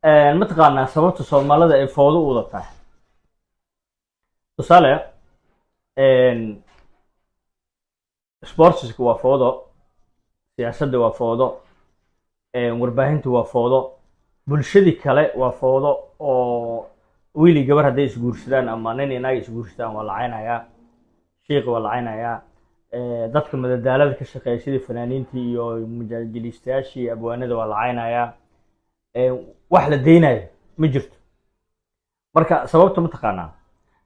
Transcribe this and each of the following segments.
mataqaanaa sababta soomaalida ay foodo u wada tahay tusaale sportska waa foodo siyaasadda waa foodo warbaahinta waa foodo bulshadii kale waa foodo oo wiili gabar hadday isguursadaan ama nin inaga isguursadaan waa lacaynayaa shiiqi waa lacaynayaa dadka madadaalada ka shaqeeya sidii fanaaniintii iyo mujaajiliistayaashii abwaanada waa lacaynayaa wax la deynayo ma jirto marka sababta mataqaanaa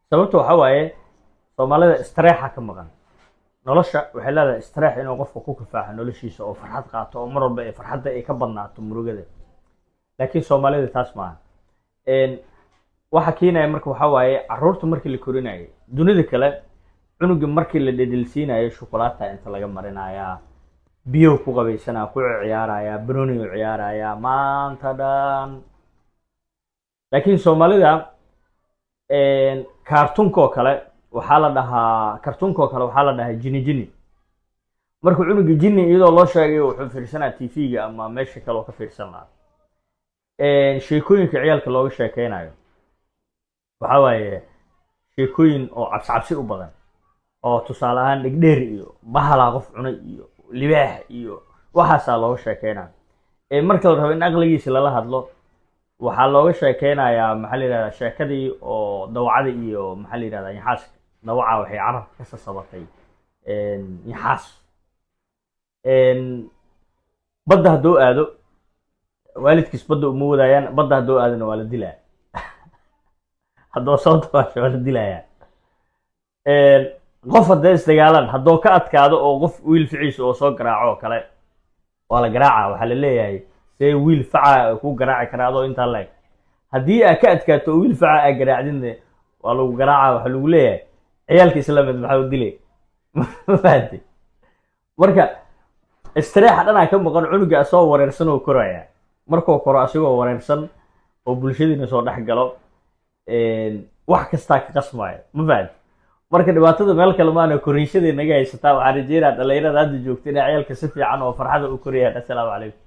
sababta waxaa waaye soomaalida istareexa ka maqan nolosha waxay leedahay istareex inuu qofka ku kifaaxo noloshiisa oo farxad qaato oo mar walba ay farxadda ay ka badnaato murugada laakiin soomaalida taas maaha waxa keenaya marka waxaa waaye carruurta markii la korinayo dunida kale cunuga markii la dhedhelsiinayo shukulaataa inta laga marinayaa biyo ku qabaysanaa ku ciyaarayaa banooni u ciyaarayaa maanta dhan laakiin soomaalida kaartunkoo kale waxaa la dhahaa kartuunkoo kale waxaa la dhahaa jini jini marka cunuga jini iyadoo loo sheegay wuxuu fiirsanaa tv-ga ama meesha kale oo ka fiirsan lahaa sheekooyinka ciyaalka looga sheekeynayo waxaa waaye sheekooyin oo cabsi u badan oo tusaale ahaan dhegdheer iyo bahalaa qof cunay iyo libaax iyo waxaasaa looga sheekeynayo marka la rabo in aqligiisa lala hadlo waxaa looga sheekeynayaa maxaa la yidhahdaa sheekadii oo dawacada iyo maxaa la yidhahdaa yaxaaska dawaca waxay carabka ka sasabatay yaxaas badda hadduu aado waalidkiis badda uma wadaayaan badda hadduu aadona waa la dilaa haddoo soo dabaasho waa la dilayaa qof hadday isdagaalaan haddoo ka adkaado oo qof wiil ficiisa oo soo garaaco oo kale waa la garaaca waxaa la leeyahay see wiil faca ku garaaci karaa adoo intaa leeg haddii aa ka adkaato oo wiil faca aa garaacdinne waa lagu garaaca waxaa lagu leeyahay ciyaalka islaameed maxaa u dilay ma fahanti marka istareexa dhanaa ka maqan cunuga asoo wareersan oo koraya markuu koro asigoo wareersan oo bulshadiina soo dhex galo wax kastaa ka qasmaayo ma fahanti marka dhibaatada meel kale maana koriinshada naga haysataa waxaan rajeynaa dhalinyarada hadda joogta inay ciyaalka si fiican oo farxada u korayaan assalaamu calaykum